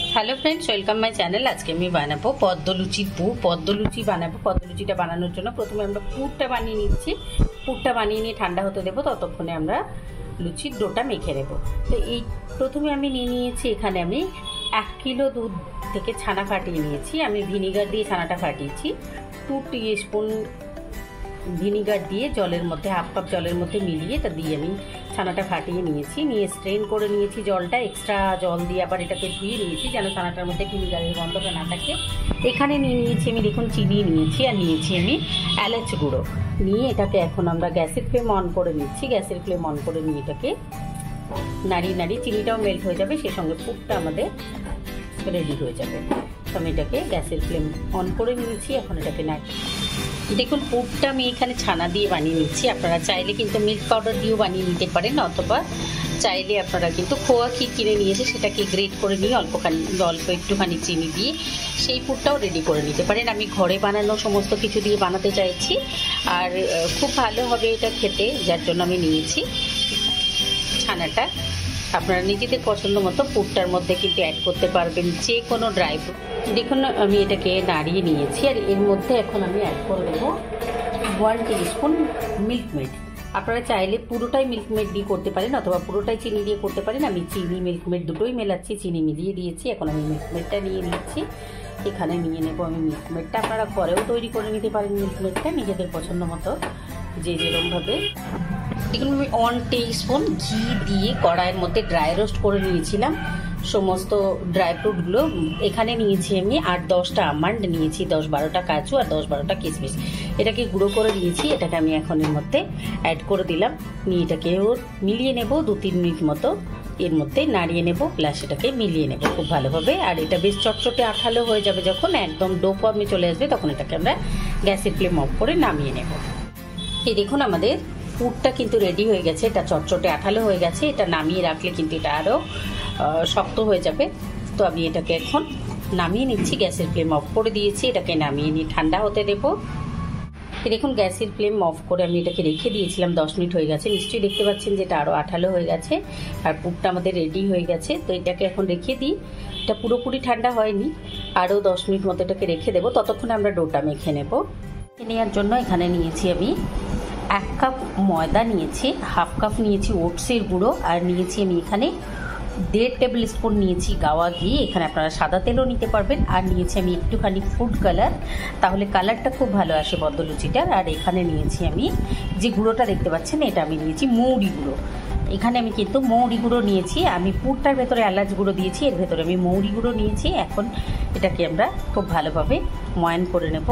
Hello friends, welcome my channel. आज के मैं बानाबो पद्मलुचिर पुर। पद्मलुचि बानाबो। पद्मलुचिटा बानानोर जोन्नो प्रथमे आमरा पुरटा बानिये निচ্ছি। पुरटा बानिये निয়ে ঠান্ডা হতে দেব, ততক্ষণে আমরা লুচির ডোটা মেখে নেব। তো এই প্রথমে আমি নিয়ে নিয়েছি, এখানে আমি 1 কিলো দুধ থেকে ছানা ফাটিয়ে নিয়েছি। আমি ভিনিগার দিয়ে ছানাটা ফাটিয়েছি। 2 টিস্পুন ভিনিগার দিয়ে জলের মধ্যে হাফ কাপ জলের মধ্যে মিলিয়ে এটা দিয়ে আমি ছানাটা ফাটিয়ে নিয়েছি। নিয়ে স্ট্রেন করে নিয়েছি জলটা। এক্সট্রা জল দিয়ে আবার এটাকে ধুয়ে নিয়েছি যেন ছানাটার মধ্যে ভিনিগারের গন্ধটা না থাকে। এখানে নিয়ে নিয়েছি আমি, দেখুন, চিনি নিয়েছি, আর নিয়েছি আমি এলাচ গুঁড়ো। নিয়ে এটাকে এখন আমরা গ্যাসের ফ্লেম অন করে নিচ্ছি। গ্যাসের ফ্লেম অন করে নিয়ে এটাকে নাড়িয়ে নাড়িয়ে চিনিটাও মেল্ট হয়ে যাবে, সেই সঙ্গে পুরটা আমাদের রেডি হয়ে যাবে। তো আমি এটাকে গ্যাসের ফ্লেম অন করে নিয়েছি। এখন এটাকে দেখুন, পুরটা আমি এখানে ছানা দিয়ে বানিয়ে নিচ্ছি। আপনারা চাইলে কিন্তু মিল্ক পাউডার দিয়েও বানিয়ে নিতে পারেন, অথবা চাইলে আপনারা কিন্তু খোয়া ক্ষীর কিনে নিয়েছে সেটাকে গ্রেট করে নিয়ে অল্প একটুখানি চিনি দিয়ে সেই পুরটাও রেডি করে নিতে পারেন। আমি ঘরে বানানো সমস্ত কিছু দিয়ে বানাতে চাইছি, আর খুব ভালো হবে এটা খেতে, যার জন্য আমি নিয়েছি ছানাটা। আপনারা নিজেদের পছন্দ মতো পুরটার মধ্যে কিন্তু অ্যাড করতে পারবেন যে কোনো ড্রাই ফ্রুট। দেখুন, আমি এটাকে নাড়িয়ে নিয়েছি, আর এর মধ্যে এখন আমি অ্যাড করে দেবো 1 টিস্পুন মিল্ক মেড। আপনারা চাইলে পুরোটাই মিল্ক মেড দিয়ে করতে পারেন, অথবা পুরোটাই চিনি দিয়ে করতে পারেন। আমি চিনি মিল্ক মেড দুটোই মেলাচ্ছি, চিনি মিলিয়ে দিয়েছি। এখন আমি মিল্ক মেডটা নিয়ে নিচ্ছি। এখানে নিয়ে নেবো আমি মিল্ক মেডটা। আপনারা ঘরেও তৈরি করে নিতে পারেন মিল্ক মেডটা নিজেদের পছন্দ মতো, যে যেরকমভাবে। দেখুন, আমি 1 টিস্পুন ঘি দিয়ে কড়াইয়ের মধ্যে ড্রাই রোস্ট করে নিয়েছিলাম সমস্ত ড্রাই ফ্রুটগুলো। এখানে নিয়েছি আমি 8-10টা আমন্ড নিয়েছি, 10-12টা কাজু আর 10-12টা কিশমিশ। এটাকে গুঁড়ো করে নিয়েছি। এটাকে আমি এখন এর মধ্যে অ্যাড করে দিলাম। নিয়ে এটাকে মিলিয়ে নেব 2-3 মিনিট মতো। এর মধ্যে নাড়িয়ে নেব, প্লাস এটাকে মিলিয়ে নেব খুব ভালোভাবে। আর এটা বেশ চটচটে আঠালো হয়ে যাবে, যখন একদম ডো ফর্মে চলে আসবে তখন এটাকে আমরা গ্যাসের ফ্লেম অফ করে নামিয়ে নেব। এই দেখুন, আমাদের পুরটা কিন্তু রেডি হয়ে গেছে। এটা চটচটে আঠালো হয়ে গেছে। এটা নামিয়ে রাখলে কিন্তু এটা আরও শক্ত হয়ে যাবে। তো আমি এটাকে এখন নামিয়ে নিচ্ছি। গ্যাসের ফ্লেম অফ করে দিয়েছি। এটাকে নামিয়ে নিয়ে ঠান্ডা হতে দেব। দেখুন, গ্যাসের ফ্লেম অফ করে আমি এটাকে রেখে দিয়েছিলাম। 10 মিনিট হয়ে গেছে। নিশ্চয়ই দেখতে পাচ্ছেন যে এটা আরও আঠালো হয়ে গেছে, আর পুরটা আমাদের রেডি হয়ে গেছে। তো এটাকে এখন রেখে দিই। এটা পুরোপুরি ঠান্ডা হয়নি, আরও 10 মিনিট মতো এটাকে রেখে দেবো। ততক্ষণে আমরা ডোটা মেখে নেব। নেওয়ার জন্য এখানে নিয়েছি আমি 1 কাপ ময়দা নিয়েছি, হাফ কাপ নিয়েছি ওটসের গুঁড়ো, আর নিয়েছি আমি এখানে 1.5 টেবিল স্পুন নিয়েছি গাওয়া ঘি। এখানে আপনারা সাদা তেলও নিতে পারবেন। আর নিয়েছি আমি একটুখানি ফুড কালার, তাহলে কালারটা খুব ভালো আসে পদ্মলুচিটার। আর এখানে নিয়েছি আমি যে গুঁড়োটা দেখতে পাচ্ছেন, এটা আমি নিয়েছি মৌরি গুঁড়ো। এখানে আমি কিন্তু মৌরি গুঁড়ো নিয়েছি। আমি পুরটার ভেতরে এলাচ গুঁড়ো দিয়েছি, এর ভেতরে আমি মৌরি গুঁড়ো নিয়েছি। এখন এটাকে আমরা খুব ভালোভাবে ময়ান করে নেব।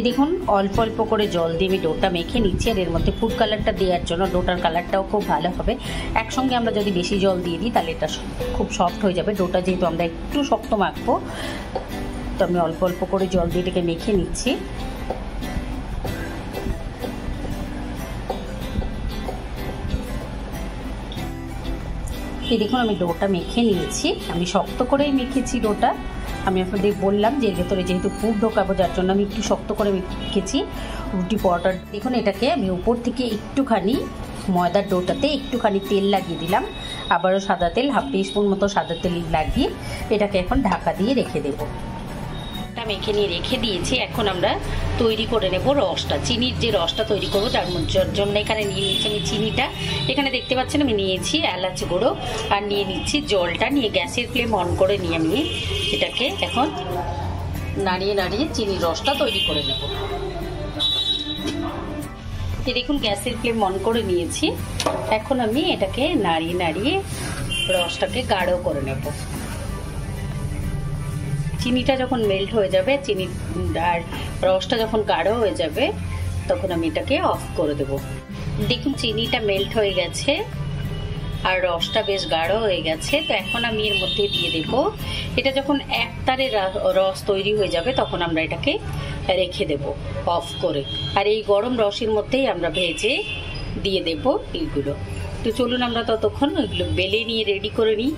দেখুন, অল্প অল্প করে জল দিয়ে আমি ডোটা মেখে নিচ্ছি। আর এর মধ্যে ফুড কালারটা দেওয়ার জন্য ডোটার কালারটাও খুব ভালো হবে। একসঙ্গে আমরা যদি বেশি জল দিয়ে দিই তাহলে এটা খুব সফট হয়ে যাবে। ডোটা যেহেতু আমরা একটু শক্ত মাখবো, তো আমি অল্প অল্প করে জল দিয়ে এটাকে মেখে নিচ্ছি। এই দেখুন, আমি ডোটা মেখে নিয়েছি। আমি শক্ত করেই মেখেছি ডোটা। আমি আপনাদের বললাম যে এর ভেতরে যেহেতু পুর ঢোকাবো, যার জন্য আমি একটু শক্ত করে মেখেছি রুটি পরোটার। দেখুন, এটাকে আমি উপর থেকে একটুখানি ময়দার ডোটাতে একটুখানি তেল লাগিয়ে দিলাম। আবারও সাদা তেল, 1/2 টিস্পুন মতো সাদা তেল লাগিয়ে এটাকে এখন ঢাকা দিয়ে রেখে দেবো। মেখে নিয়ে রেখে দিয়েছি। এখন আমরা তৈরি করে নেব রসটা। চিনির যে রসটা তৈরি করবো তার জন্য এখানে নিয়ে নিচ্ছি আমি চিনিটা। এখানে দেখতে পাচ্ছেন আমি নিয়েছি এলাচ গুঁড়ো, আর নিয়ে নিচ্ছি জলটা। নিয়ে গ্যাসের ফ্লেম অন করে নিয়ে আমি এটাকে এখন নাড়িয়ে নাড়িয়ে চিনির রসটা তৈরি করে নেব। দেখুন, গ্যাসের ফ্লেম অন করে নিয়েছি। এখন আমি এটাকে নাড়িয়ে নাড়িয়ে রসটাকে গাঢ় করে নেব। চিনিটা যখন মেল্ট হয়ে যাবে, চিনি আর রসটা যখন গাঢ় হয়ে যাবে, তখন আমি এটাকে অফ করে দেব। দেখুন, চিনিটা মেল্ট হয়ে গেছে আর রসটা বেশ গাঢ় হয়ে গেছে। তো এখন আমি এর মধ্যে দিয়ে দেব। এটা যখন একতারে রস তৈরি হয়ে যাবে তখন আমরা এটাকে রেখে দেব অফ করে। আর এই গরম রসের মধ্যেই আমরা ভেজে দিয়ে দেব এইগুলো। তো চলুন আমরা ততক্ষণ ওইগুলো বেলে নিয়ে রেডি করে নিই।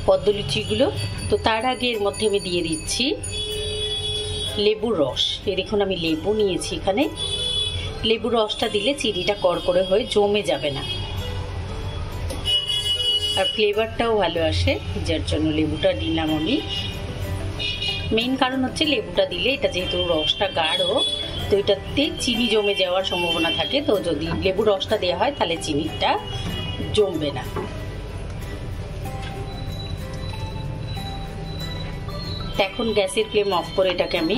পদ্ম লুচিগুলো। তো তার আগে এর মধ্যে আমি দিয়ে দিচ্ছি লেবুর রস। এই দেখুন আমি লেবু নিয়েছি এখানে। লেবুর রসটা দিলে চিনিটা করকরে হয়ে জমে যাবে না, আর ফ্লেভারটাও ভালো আসে, যার জন্য লেবুটা দিলাম আমি। মেইন কারণ হচ্ছে লেবুটা দিলে এটা যেহেতু রসটা গাঢ়, তো এটাতে চিনি জমে যাওয়ার সম্ভাবনা থাকে। তো যদি লেবুর রসটা দেওয়া হয় তাহলে চিনিটা জমবে না। এখন গ্যাসের ফ্লেম অফ করে এটাকে আমি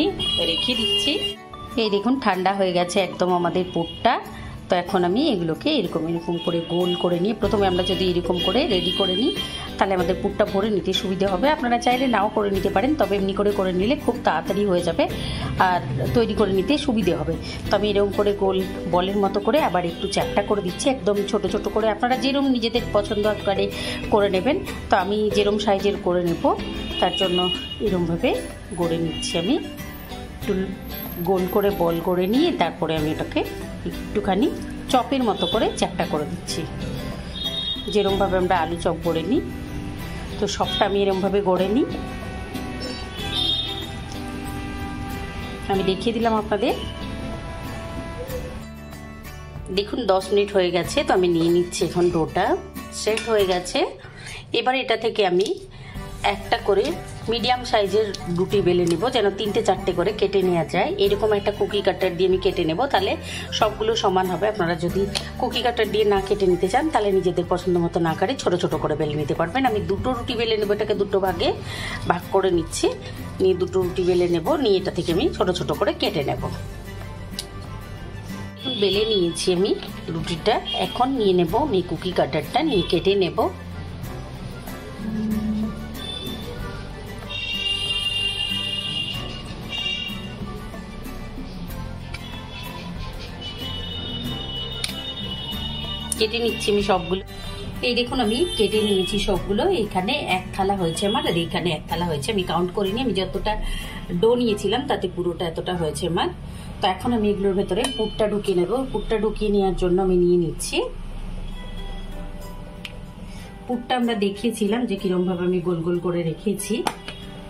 রেখে দিচ্ছি। এই দেখুন ঠান্ডা হয়ে গেছে একদম আমাদের পুরটা। তো এখন আমি এগুলোকে এরকম করে গোল করে নিয়ে, প্রথমে আমরা যদি এরকম করে রেডি করে নিই তাহলে আমাদের পুরটা ভরে নিতে সুবিধা হবে। আপনারা চাইলে নাও করে নিতে পারেন, তবে এমনি করে নিলে খুব তাড়াতাড়ি হয়ে যাবে আর তৈরি করে নিতে সুবিধে হবে। তো আমি এরকম করে গোল বলের মতো করে আবার একটু চ্যাপটা করে দিচ্ছি, একদম ছোট ছোট করে। আপনারা যেরকম নিজেদের পছন্দ করে নেবেন। তো আমি যেরকম সাইজের করে নেব তার জন্য এরকমভাবে গড়ে নিচ্ছি। আমি একটু গোল করে বল করে নিয়ে তারপরে আমি এটাকে একটুখানি চপের মতো করে চ্যাপটা করে দিচ্ছি, যেরকমভাবে আমরা আলু চপ গড়ে নিই। তো সবটা আমি এরকমভাবে গড়ে নিই। আমি দেখিয়ে দিলাম আপনাদের। দেখুন 10 মিনিট হয়ে গেছে। তো আমি নিয়ে নিচ্ছি এখন, ডোটা সেট হয়ে গেছে। এবার এটা থেকে আমি একটা করে মিডিয়াম সাইজের রুটি বেলে নেব, যেন 3-4টে করে কেটে নেওয়া যায়। এরকম একটা কুকি কাটার দিয়ে আমি কেটে নেব, তাহলে সবগুলো সমান হবে। আপনারা যদি কুকি কাটার দিয়ে না কেটে নিতে চান তাহলে নিজেদের পছন্দ মতো না করে ছোট ছোট করে বেলে নিতে পারবেন। আমি 2টো রুটি বেলে নেব, এটাকে 2টো ভাগে ভাগ করে নিচ্ছি। নিয়ে 2টো রুটি বেলে নেব, নিয়ে এটা থেকে আমি ছোট ছোট করে কেটে নেব। বেলে নিয়েছি আমি রুটিটা। এখন নিয়ে নেব আমি কুকি কাটারটা, নিয়ে কেটে নেব। কেটে নিচ্ছি আমি সবগুলো। এই দেখুন আমি কেটে নিয়েছি সবগুলো। এখানে 1 থালা হয়েছে আমার, আর এখানে 1 থালা হয়েছে। আমি কাউন্ট করিনি, আমি যতটা ডো নিয়েছিলাম তাতে পুরোটা এতটা হয়েছে আমার। তো এখন আমি এগুলোর ভেতরে পুরটা ঢুকিয়ে নেব। পুরটা ঢুকিয়ে নেওয়ার জন্য আমি নিয়ে নিচ্ছি। পুরটা আমরা দেখিয়েছিলাম যে কিরম ভাবে আমি গোল গোল করে রেখেছি।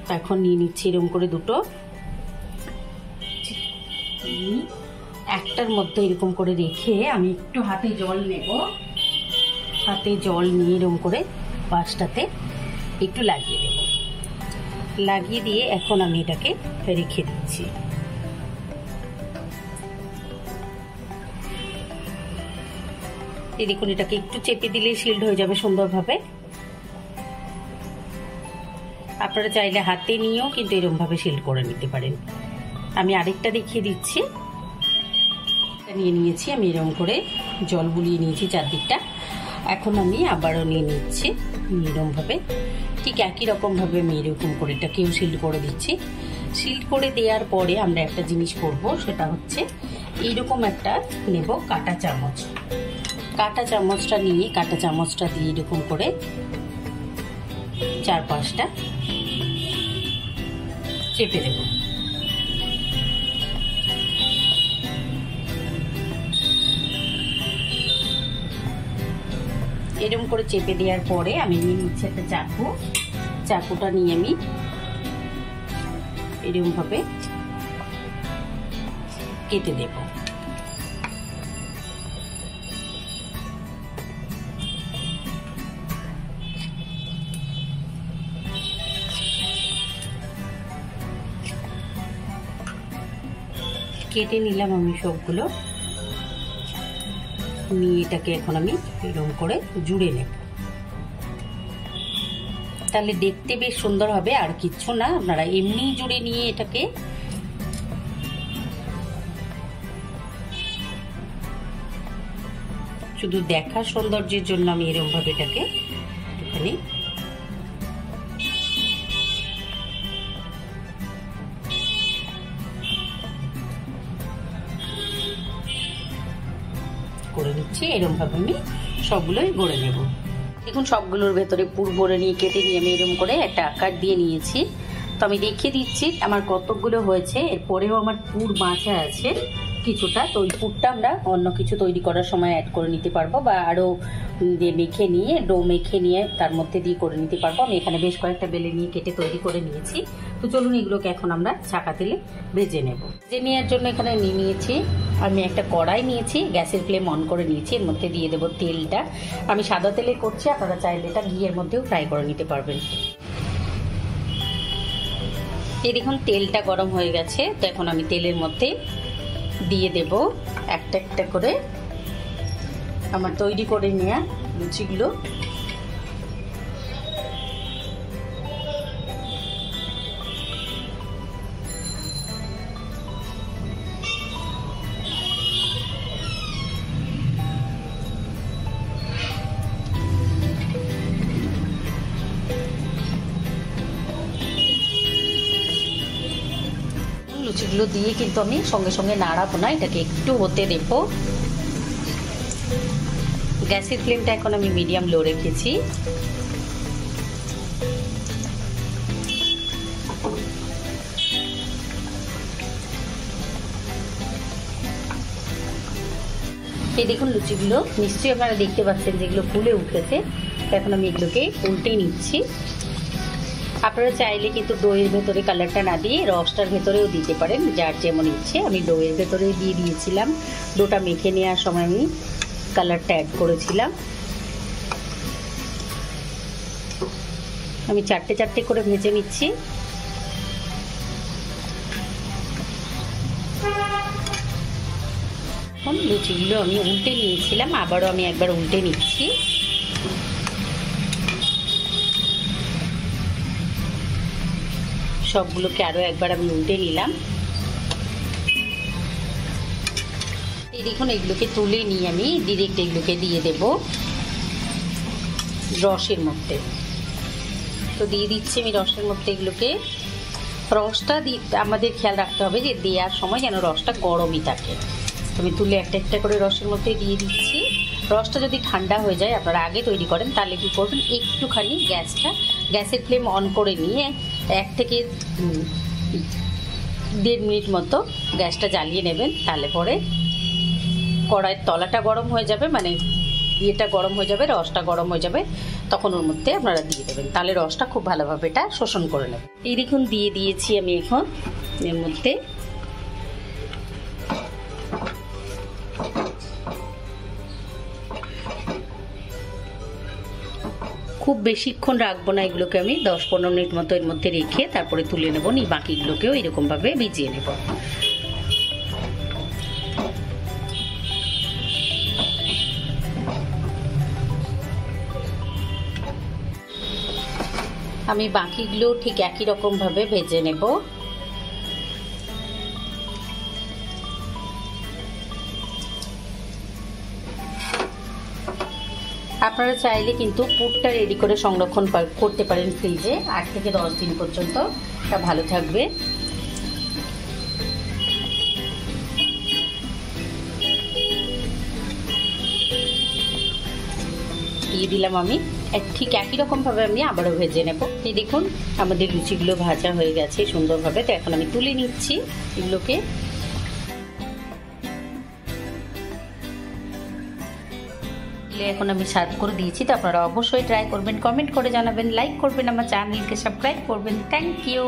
তো এখন নিয়ে নিচ্ছি এরকম করে 2টো। একটার মধ্যে এরকম করে রেখে আমি একটু হাতে জল নেব। হাতে জল নিয়ে এরকম করে পাশটাতে একটু লাগিয়ে দেব। লাগিয়ে দিয়ে এখন আমি এটাকে রেখে দিচ্ছি। এই দেখুন এটাকে একটু চেপে দিলেই শিল্ড হয়ে যাবে সুন্দরভাবে। আপনারা চাইলে হাতে নিয়েও কিন্তু এরকম ভাবে শিল্ড করে নিতে পারেন। আমি আরেকটা দেখিয়ে দিচ্ছি। নিয়ে নিয়েছি আমি এরকম করে জল বুলিয়ে নিয়েছি চারদিকটা। এখন আমি আবারও নিয়ে নিচ্ছি এরকম ভাবে, ঠিক একই রকম ভাবে আমি এরকম করে এটাকেও শিল্ড করে দিচ্ছি। শিল্ড করে দেওয়ার পরে আমরা একটা জিনিস করব, সেটা হচ্ছে এইরকম একটা নেব কাঁটা চামচ। কাঁটা চামচটা নিয়ে কাঁটা চামচটা দিয়ে এরকম করে 4-5টা চেপে দেব। এরকম করে চেপে দেওয়ার পরে আমি নিয়ে নিচ্ছি একটা চাকু। চাকুটা নিয়ে আমি এরকম ভাবে কেটে দেব। কেটে নিলাম আমি সবগুলো। নিয়ে এটাকে এখন আমি এরকম করে জুড়ে নেব, তাহলে দেখতে বেশ সুন্দর হবে। আর কিচ্ছু না, আপনারা এমনি জুড়ে নিয়ে এটাকে শুধু দেখার সৌন্দর্যের জন্য আমি এরকম ভাবে এটাকে এখানে করে নিচ্ছি। এরকম ভাবে আমি সবগুলোই গড়ে নেব। দেখুন সবগুলোর ভেতরে পুর ভরে নিয়ে কেটে নিয়ে আমি এরকম করে একটা আকার দিয়ে নিয়েছি। তো আমি দেখিয়ে দিচ্ছি আমার কতগুলো হয়েছে। এরপরেও আমার পুর বাঁচা আছে, কিছুটা, তো ওই পুরটা আমরা অন্য কিছু তৈরি করার সময় অ্যাড করে নিতে পারবো, বা আরও দিয়ে মেখে নিয়ে ডো মেখে নিয়ে তার মধ্যে দিয়ে করে নিতে পারবো। আমি এখানে বেশ কয়েকটা বেলে নিয়ে কেটে তৈরি করে নিয়েছি। তো চলুন এগুলোকে এখন আমরা ছাঁকা তেলে ভেজে নেব। ভেজে নেওয়ার জন্য এখানে নিয়েছি আমি একটা কড়াই নিয়েছি, গ্যাসের ফ্লেম অন করে নিয়েছি। এর মধ্যে দিয়ে দেবো তেলটা। আমি সাদা তেলে করছি, আপনারা চাইলে এটা ঘিয়ের মধ্যেও ফ্রাই করে নিতে পারবেন। এই দেখুন তেলটা গরম হয়ে গেছে। তো এখন আমি তেলের মধ্যে দিয়ে দেব একটা একটা করে আমার তৈরি করে নেওয়া লুচিগুলো। লুচিগুলো দিয়ে কিন্তু আমি সঙ্গে সঙ্গে নাড়াবো না, এটাকে একটু হতে দেব। গ্যাসের ফ্লেমটা এখন আমি মিডিয়াম লো রেখেছি। এই দেখুন লুচিগুলো নিশ্চয়ই আপনারা দেখতে পাচ্ছেন যেগুলো ফুলে উঠেছে। এখন আমি এগুলোকে উল্টে নিচ্ছি। আপনারা চাইলে কিন্তু দইয়ের ভেতরে কালারটা না দিয়ে রসটার ভেতরেও দিতে পারেন, যার যেমন ইচ্ছে। আমি দইয়ের ভেতরেই দিয়ে দিয়েছিলাম, ডোটা মেখে নেওয়ার সময় আমি কালারটা অ্যাড করেছিলাম। আমি চারটে চারটে করে ভেজে নিচ্ছি। এখন লুচিগুলো আমি উল্টে নিয়েছিলাম, আবারও আমি একবার উল্টে নিচ্ছি। সবগুলোকে আরো একবার আমি উল্টে নিলাম। এই দেখুন এগুলোকে তুলে নিয়ে আমি ডিরেক্ট এগুলোকে দিয়ে দেব রসের মধ্যে। তো দিয়ে দিচ্ছি আমি রসের মধ্যে এগুলোকে। রসটা আমাদের খেয়াল রাখতে হবে যে দেওয়ার সময় যেন রসটা গরমই থাকে। আমি তুলে একটা একটা করে রসের মধ্যে দিয়ে দিচ্ছি। রসটা যদি ঠান্ডা হয়ে যায়, আপনারা আগে তৈরি করেন, তাহলে কি করবেন, একটুখানি গ্যাসের ফ্লেম অন করে নিয়ে 1 থেকে 1.5 মিনিট মতো গ্যাসটা জ্বালিয়ে নেবেন। তাহলে পরে কড়াইয়ের তলাটা গরম হয়ে যাবে, মানে ইয়েটা গরম হয়ে যাবে, রসটা গরম হয়ে যাবে, তখন ওর মধ্যে আপনারা দিয়ে দেবেন। তাহলে রসটা খুব ভালোভাবে এটা শোষণ করে নেবে। এই দেখুন দিয়ে দিয়েছি আমি এখন এর মধ্যে। খুব বেশিক্ষণ রাখবো না এগুলোকে, আমি 10-15 মিনিট মতো এর মধ্যে রেখে তারপরে তুলে নেবো। বাকিগুলোকেও এরকমভাবে ভিজিয়ে নেব। আমি বাকিগুলো ঠিক একই রকমভাবে ভেজে নেব। আপনারা চাইলে কিন্তু পুরটা রেডি করে সংরক্ষণ করতে পারেন ফ্রিজে, 8 থেকে 10 দিন পর্যন্ত এটা ভালো থাকবে। দিয়ে দিলাম আমি ঠিক একই রকমভাবে আমি আবারও ভেজে নেব। এই দেখুন আমাদের লুচিগুলো ভাজা হয়ে গেছে সুন্দরভাবে। তো এখন আমি তুলে নিচ্ছি এগুলোকে। এখন আমি সার্ভ করে দিয়েছি। তো আপনারা অবশ্যই ট্রাই করবেন, কমেন্ট করে জানাবেন, লাইক করবেন, আমার চ্যানেলকে সাবস্ক্রাইব করবেন। Thank you.